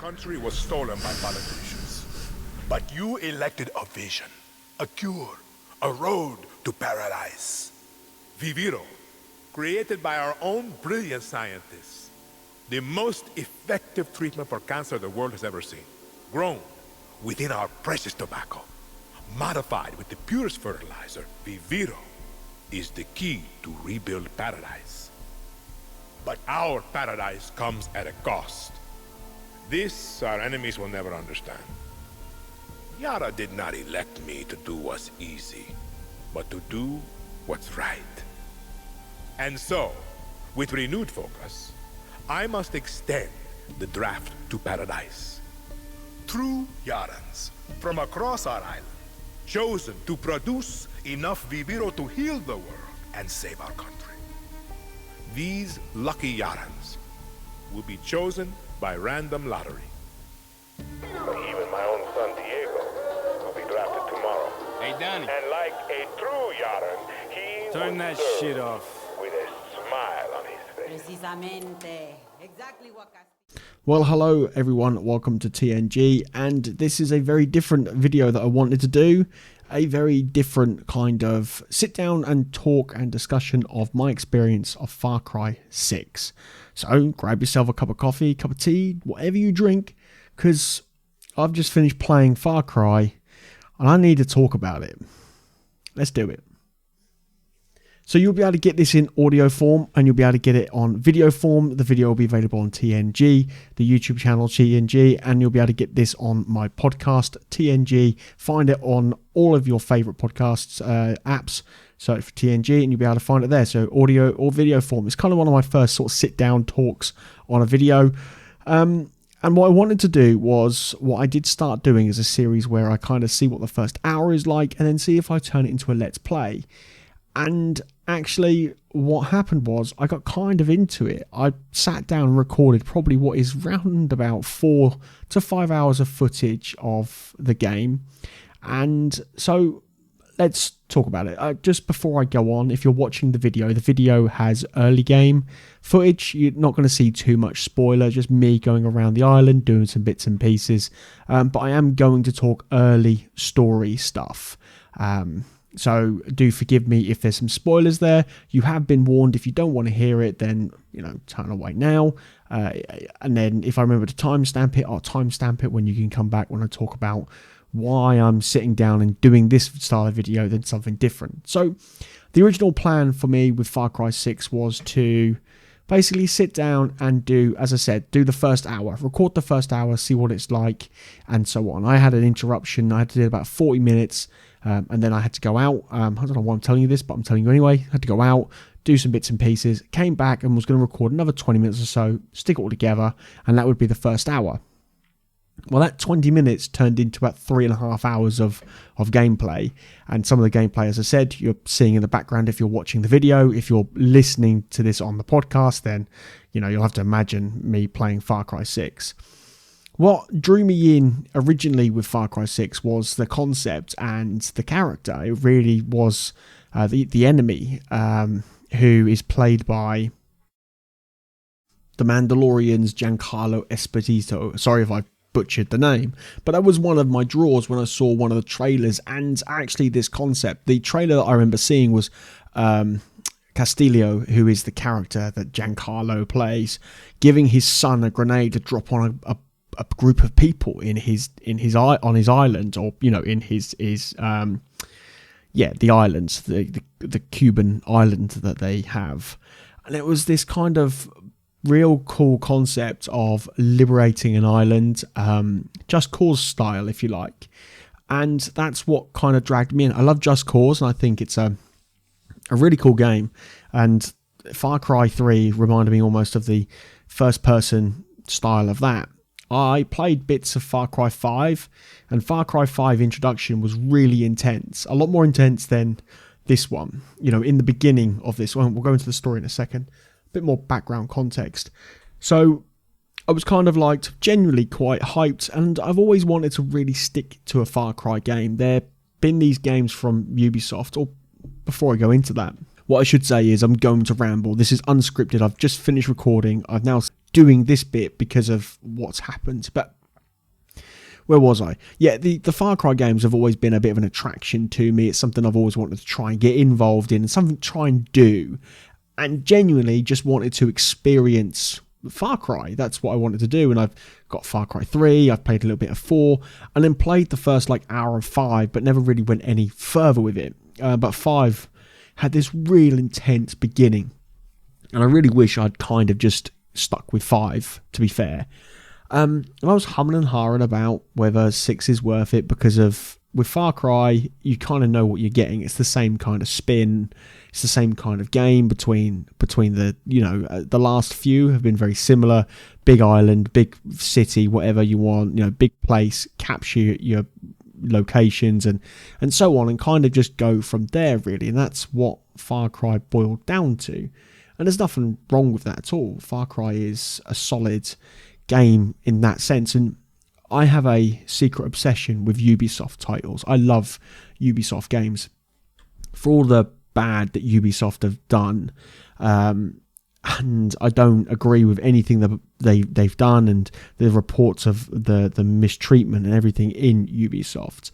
country was stolen by politicians. But you elected a vision, a cure, a road to paradise. Viviro, created by our own brilliant scientists. The most effective treatment for cancer the world has ever seen. Grown within our precious tobacco. Modified with the purest fertilizer, Viviro is the key to rebuild paradise. But our paradise comes at a cost. This our enemies will never understand. Yara did not elect me to do what's easy, but to do what's right. And so, with renewed focus, I must extend the draft to paradise. True Yarans from across our island, chosen to produce enough Viviro to heal the world and save our country. These lucky Yarans will be chosen by random lottery. Even my own son Diego will be drafted tomorrow. Hey, Dani. And like a true Yaran, he Turn that shit off. With a smile on his face. Precisamente. Exactly what Castillo. Well, hello everyone, welcome to TNG, and this is a very different video that I wanted to do. A very different kind of sit down and talk and discussion of my experience of Far Cry 6. So grab yourself a cup of coffee, cup of tea, whatever you drink, because I've just finished playing Far Cry and I need to talk about it. Let's do it. So you'll be able to get this in audio form and you'll be able to get it on video form. The video will be available on TNG, the YouTube channel TNG, and you'll be able to get this on my podcast TNG. Find it on all of your favorite podcasts apps. Search for TNG and you'll be able to find it there. So audio or video form. It's kind of one of my first sort of sit down talks on a video. And what I wanted to do was what I did start doing as a series where I kind of see what the first hour is like and then see if I turn it into a let's play. And actually what happened was I got kind of into it. I sat down and recorded probably what is round about 4 to 5 hours of footage of the game. And so let's talk about it. Just before I go on, if you're watching the video has early game footage. You're not going to see too much spoiler, just me going around the island doing some bits and pieces. But I am going to talk early story stuff. So do forgive me if there's some spoilers there. You have been warned. If you don't want to hear it, then, turn away now. And then if I remember to timestamp it, I'll timestamp it when you can come back when I talk about why I'm sitting down and doing this style of video than something different. So the original plan for me with Far Cry 6 was to basically sit down and do, as I said, do the first hour, record the first hour, see what it's like, and so on. I had an interruption. I had to do about 40 minutes. And then I had to go out. I don't know why I'm telling you this, but I'm telling you anyway. I had to go out, do some bits and pieces, came back and was going to record another 20 minutes or so, stick it all together, and that would be the first hour. Well, that 20 minutes turned into about 3.5 hours of gameplay. And some of the gameplay, as I said, you're seeing in the background if you're watching the video. If you're listening to this on the podcast, then, you'll have to imagine me playing Far Cry 6. What drew me in originally with Far Cry 6 was the concept and the character. It really was the enemy, who is played by the Mandalorian's Giancarlo Esposito. Sorry if I butchered the name, but that was one of my draws when I saw one of the trailers. And actually this concept, the trailer that I remember seeing was Castillo, who is the character that Giancarlo plays, giving his son a grenade to drop on a group of people on his island, or in the islands, the Cuban island that they have. And it was this kind of real cool concept of liberating an island, Just Cause style, if you like. And that's what kind of dragged me in. I love Just Cause, and I think it's a really cool game. And Far Cry 3 reminded me almost of the first person style of that. I played bits of Far Cry 5, and Far Cry 5 introduction was really intense. A lot more intense than this one. In the beginning of this one, we'll go into the story in a second. A bit more background context. So I was kind of genuinely quite hyped, and I've always wanted to really stick to a Far Cry game. There have been these games from Ubisoft, or before I go into that, what I should say is I'm going to ramble. This is unscripted. I've just finished recording. I've now doing this bit because of what's happened. But where was I? Yeah, the Far Cry games have always been a bit of an attraction to me. It's something I've always wanted to try and get involved in, and something to try and do, and genuinely just wanted to experience Far Cry. That's what I wanted to do, and I've got Far Cry 3, I've played a little bit of 4, and then played the first hour of 5, but never really went any further with it. But 5 had this real intense beginning, and I really wish I'd kind of just stuck with 5, to be fair. And I was humming and hawing about whether 6 is worth it, because with Far Cry, you kind of know what you're getting. It's the same kind of spin. It's the same kind of game between the, the last few have been very similar. Big island, big city, whatever you want, big place, capture your locations and so on, and kind of just go from there, really. And that's what Far Cry boiled down to. And there's nothing wrong with that at all. Far Cry is a solid game in that sense, and I have a secret obsession with Ubisoft titles. I love Ubisoft games for all the bad that Ubisoft have done, and I don't agree with anything that they've done, and the reports of the mistreatment and everything in Ubisoft.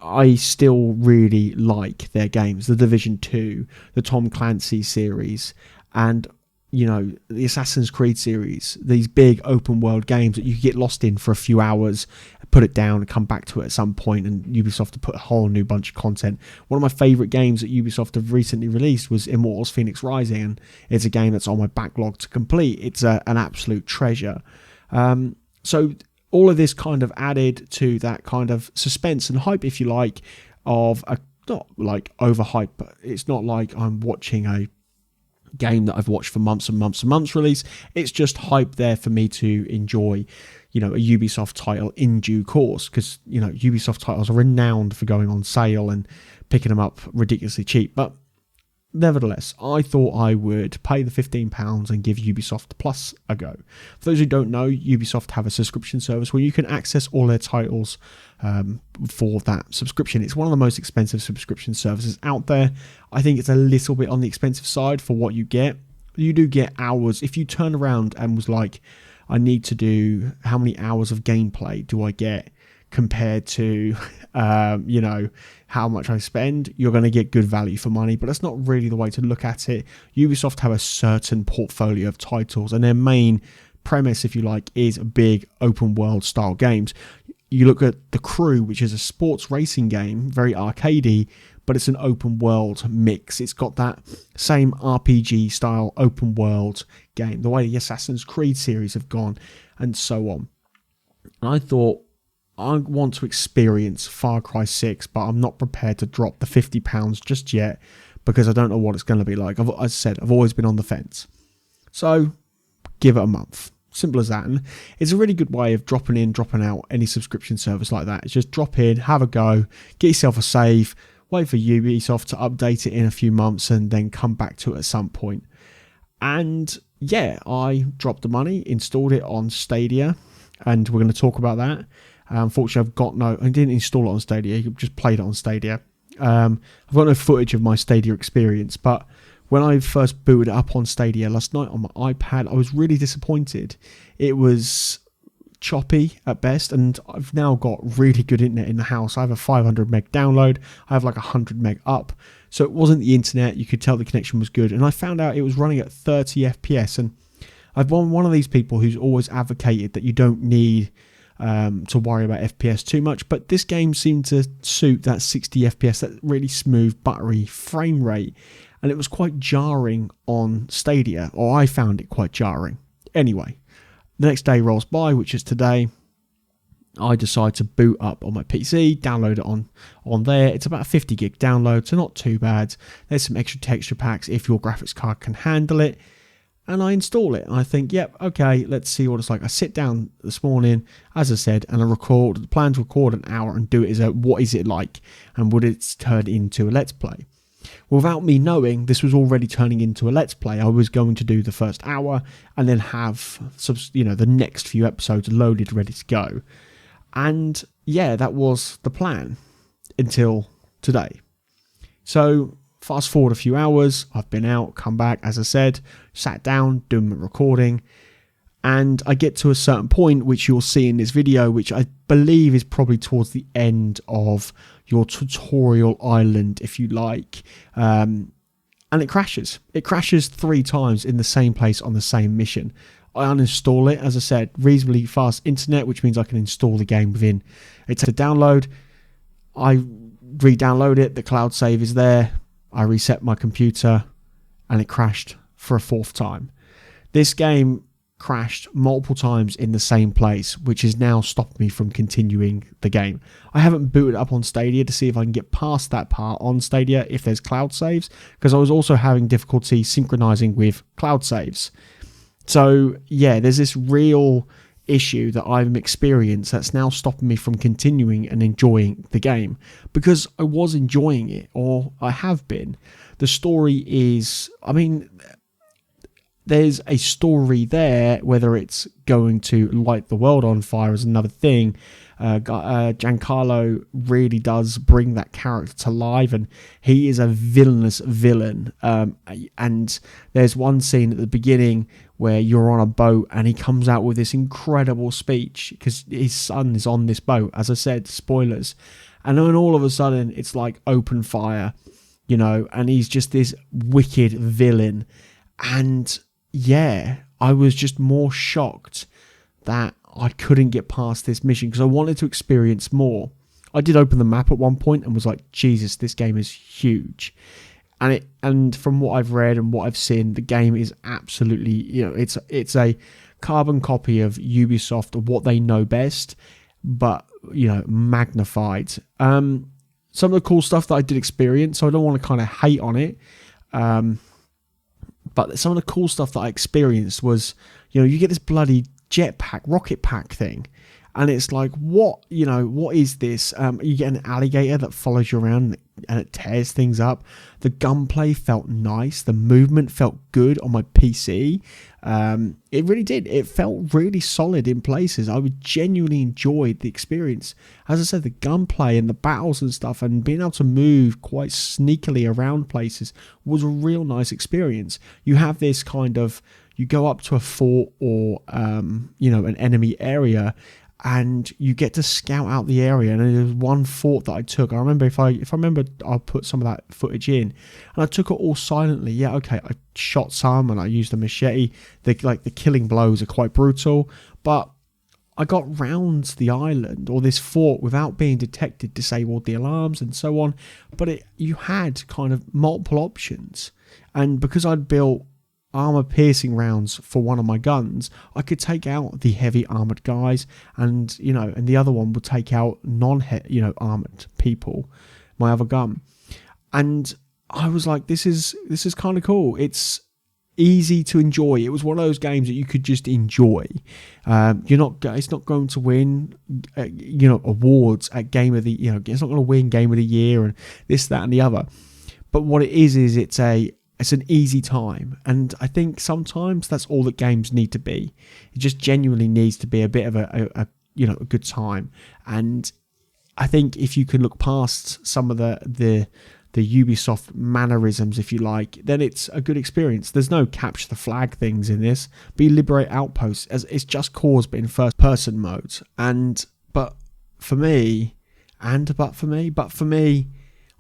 I still really like their games, the Division 2, the Tom Clancy series, and the Assassin's Creed series, these big open world games that you get lost in for a few hours, put it down and come back to it at some point, and Ubisoft have put a whole new bunch of content. One of my favourite games that Ubisoft have recently released was Immortals Phoenix Rising, and it's a game that's on my backlog to complete. It's an absolute treasure. So all of this kind of added to that kind of suspense and hype, if you like, of not like overhype, but it's not like I'm watching a game that I've watched for months and months and months release. It's just hype there for me to enjoy, a Ubisoft title in due course, because Ubisoft titles are renowned for going on sale and picking them up ridiculously cheap. But nevertheless, I thought I would pay the £15 and give Ubisoft Plus a go. For those who don't know, Ubisoft have a subscription service where you can access all their titles for that subscription. It's one of the most expensive subscription services out there. I think it's a little bit on the expensive side for what you get. You do get hours. If you turn around and was like, I need to do, how many hours of gameplay do I get compared to, how much I spend, you're going to get good value for money. But that's not really the way to look at it. Ubisoft have a certain portfolio of titles, and their main premise, if you like, is big open world style games. You look at The Crew, which is a sports racing game, very arcadey, but it's an open world mix. It's got that same RPG style open world game, the way the Assassin's Creed series have gone, and so on. And I thought, I want to experience Far Cry 6, but I'm not prepared to drop the £50 just yet, because I don't know what it's going to be like. As I said, I've always been on the fence. So, give it a month. Simple as that. And it's a really good way of dropping in, dropping out any subscription service like that. It's just drop in, have a go, get yourself a save, wait for Ubisoft to update it in a few months, and then come back to it at some point. And yeah, I dropped the money, installed it on Stadia, and we're going to talk about that. Unfortunately, I didn't install it on Stadia, you just played it on Stadia. I've got no footage of my Stadia experience, but when I first booted it up on Stadia last night on my iPad, I was really disappointed. It was choppy at best, and I've now got really good internet in the house. I have a 500 meg download, I have like 100 meg up, so it wasn't the internet. You could tell the connection was good, and I found out it was running at 30 FPS, and I've been one of these people who's always advocated that you don't need to worry about FPS too much, but this game seemed to suit that 60 FPS, that really smooth, buttery frame rate, and it was quite jarring on Stadia, or I found it quite jarring. Anyway, the next day rolls by, which is today. I decide to boot up on my PC, download it on there. It's about a 50 gig download, so not too bad. There's some extra texture packs if your graphics card can handle it. And I install it, and I think, yep, okay, let's see what it's like. I sit down this morning, as I said, and I plan to record an hour and do it as a what is it like, and would it turn into a Let's Play? Without me knowing, this was already turning into a Let's Play. I was going to do the first hour and then have the next few episodes loaded, ready to go. And yeah, that was the plan until today. So fast forward a few hours, I've been out, come back, as I said, sat down, doing my recording, And I get to a certain point, which you'll see in this video, which I believe is probably towards the end of your tutorial island, if you like. And it crashes. It crashes 3 times in the same place on the same mission. I uninstall it, as I said, reasonably fast internet, which means I can install the game within. It's a download. I re-download it. The cloud save is there. I reset my computer, and it crashed for a 4th time. This game crashed multiple times in the same place, which has now stopped me from continuing the game. I haven't booted up on Stadia to see if I can get past that part on Stadia if there's cloud saves, because I was also having difficulty synchronizing with cloud saves. So yeah, there's this real issue that I've experienced that's now stopping me from continuing and enjoying the game, because I was enjoying it, or I have been. The story is, I mean, there's a story there. Whether it's going to light the world on fire is another thing. Giancarlo really does bring that character to life, and he is a villainous villain. And there's one scene at the beginning where you're on a boat and he comes out with this incredible speech because his son is on this boat. As I said, spoilers. And then all of a sudden it's like open fire, you know, and he's just this wicked villain. And yeah, I was just more shocked that I couldn't get past this mission because I wanted to experience more. I did open the map at one point and was like, Jesus, this game is huge. And from what I've read and what I've seen, the game is absolutely, you know, it's a carbon copy of Ubisoft, of what they know best, but, you know, magnified. Some of the cool stuff that I did experience, so I don't want to kind of hate on it, but some of the cool stuff that I experienced was, you know, you get this bloody jetpack, rocket pack thing. And it's like, what, you know, what is this? You get an alligator that follows you around and it tears things up. The gunplay felt nice. The movement felt good on my PC. It really did. It felt really solid in places. I would genuinely enjoyed the experience. As I said, the gunplay and the battles and stuff and being able to move quite sneakily around places was a real nice experience. You have this kind of, you go up to a fort or, you know, an enemy area, and you get to scout out the area. And there was one fort that I took. I remember if I remember, I'll put some of that footage in. And I took it all silently. Yeah, okay. I shot some and I used a machete. The killing blows are quite brutal. But I got round the island or this fort without being detected, disabled the alarms and so on. But you had kind of multiple options. And because I'd built armor piercing rounds for one of my guns, I could take out the heavy armored guys, and you know, and the other one would take out armored people, my other gun. And I was like, this is kind of cool. It's easy to enjoy. It was one of those games that you could just enjoy. It's not going to win awards at game of the, it's not going to win game of the year and this, that and the other, but what it is it's an easy time. And I think sometimes that's all that games need to be. It just genuinely needs to be a bit of a good time. And I think if you can look past some of the Ubisoft mannerisms, if you like, then it's a good experience. There's no capture the flag things in this, but you liberate outposts as it's Just Cause, but in first person mode. But for me,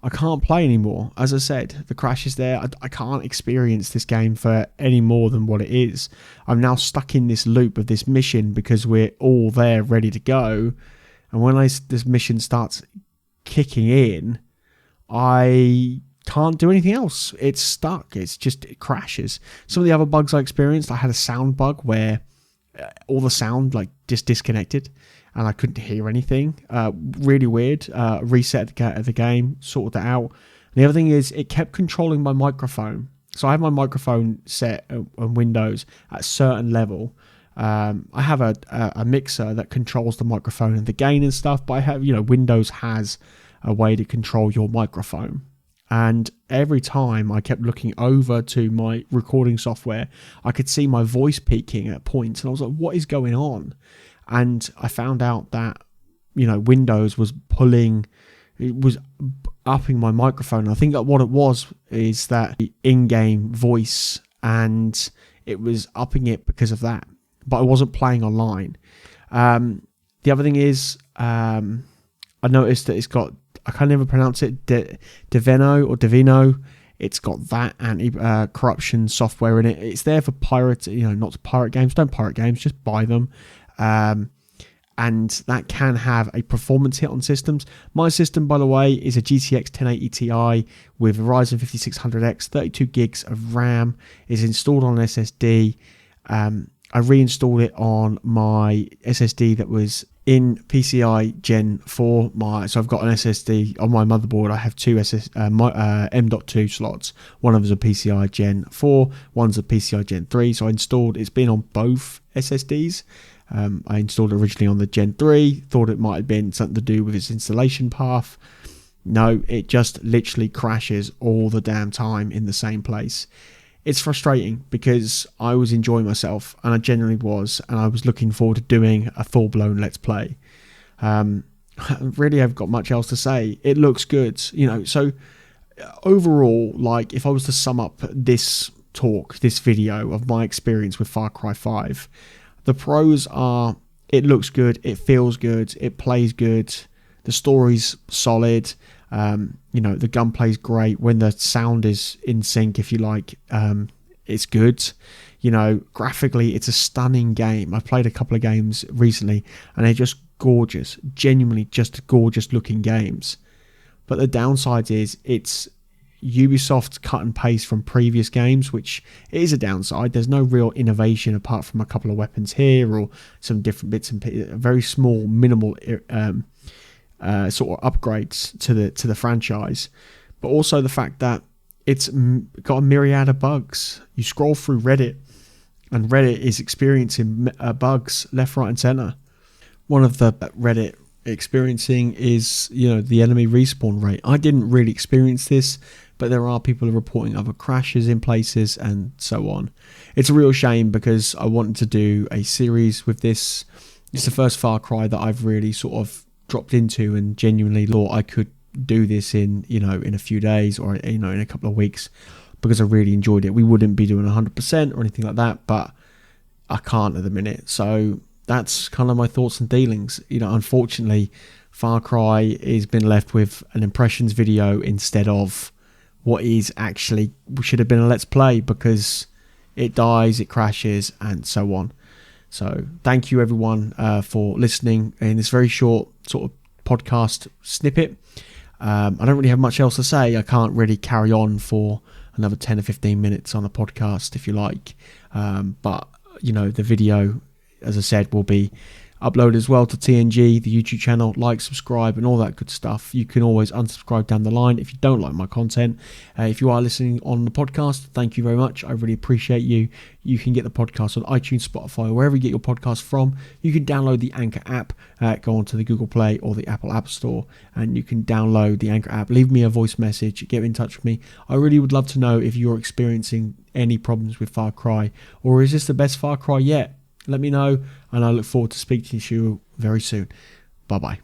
I can't play anymore. As I said, the crash is there. I can't experience this game for any more than what it is. I'm now stuck in this loop of this mission because we're all there ready to go. And when this mission starts kicking in, I can't do anything else. It's stuck. It crashes. Some of the other bugs I experienced, I had a sound bug where all the sound just disconnected and I couldn't hear anything. Really weird. Reset the game, sorted that out. And the other thing is it kept controlling my microphone. So I have my microphone set on Windows at a certain level. I have a mixer that controls the microphone and the gain and stuff, but I have, Windows has a way to control your microphone. And every time I kept looking over to my recording software, I could see my voice peaking at points. And I was like, what is going on? And I found out that, Windows was upping my microphone. I think that what it was is that the in-game voice, and it was upping it because of that. but I wasn't playing online. The other thing is, I noticed that it's got, I can't even pronounce it, Divino. It's got that anti-corruption software in it. It's there for pirates, not to pirate games. Don't pirate games, just buy them. And that can have a performance hit on systems. My system, by the way, is a GTX 1080 Ti with a Ryzen 5600X, 32 gigs of RAM. It's installed on an SSD. I reinstalled it on my SSD that was in PCI Gen 4. So I've got an SSD on my motherboard. I have two M.2 slots. One of them is a PCI Gen 4, one's a PCI Gen 3. So it's been on both SSDs. I installed it originally on the Gen 3, thought it might have been something to do with its installation path. No, it just literally crashes all the damn time in the same place. It's frustrating because I was enjoying myself, and I genuinely was, and I was looking forward to doing a full-blown Let's Play. I really haven't got much else to say. It looks good, so overall, like, if I was to sum up this video of my experience with Far Cry 5, the pros are, it looks good, it feels good, it plays good, the story's solid, the gunplay's great. When the sound is in sync, if you like, it's good. Graphically, it's a stunning game. I've played a couple of games recently, and they're just gorgeous, genuinely just gorgeous looking games. But the downside is it's Ubisoft cut and paste from previous games, which is a downside. There's no real innovation apart from a couple of weapons here or some different bits and very small, minimal sort of upgrades to the franchise. But also the fact that it's got a myriad of bugs. You scroll through Reddit, and Reddit is experiencing bugs left, right, and center. One of the Reddit experiencing is the enemy respawn rate. I didn't really experience this, but there are people reporting other crashes in places and so on. It's a real shame because I wanted to do a series with this. It's the first Far Cry that I've really sort of dropped into and genuinely thought I could do this in a few days or in a couple of weeks, because I really enjoyed it. We wouldn't be doing 100% or anything like that, but I can't at the minute. So that's kind of my thoughts and dealings. Unfortunately, Far Cry has been left with an impressions video instead of what is actually should have been a Let's Play, because it dies, it crashes, and so on. So thank you everyone for listening in this very short sort of podcast snippet. I don't really have much else to say. I can't really carry on for another 10 or 15 minutes on a podcast, if you like. But the video, as I said, will be uploaded as well to TNG, the YouTube channel. Like, subscribe, and all that good stuff. You can always unsubscribe down the line if you don't like my content. If you are listening on the podcast, thank you very much. I really appreciate you. You can get the podcast on iTunes, Spotify, or wherever you get your podcast from. You can download the Anchor app, go onto the Google Play or the Apple App Store, and you can download the Anchor app. Leave me a voice message, get in touch with me. I really would love to know if you're experiencing any problems with Far Cry, or is this the best Far Cry yet? Let me know, and I look forward to speaking to you very soon. Bye-bye.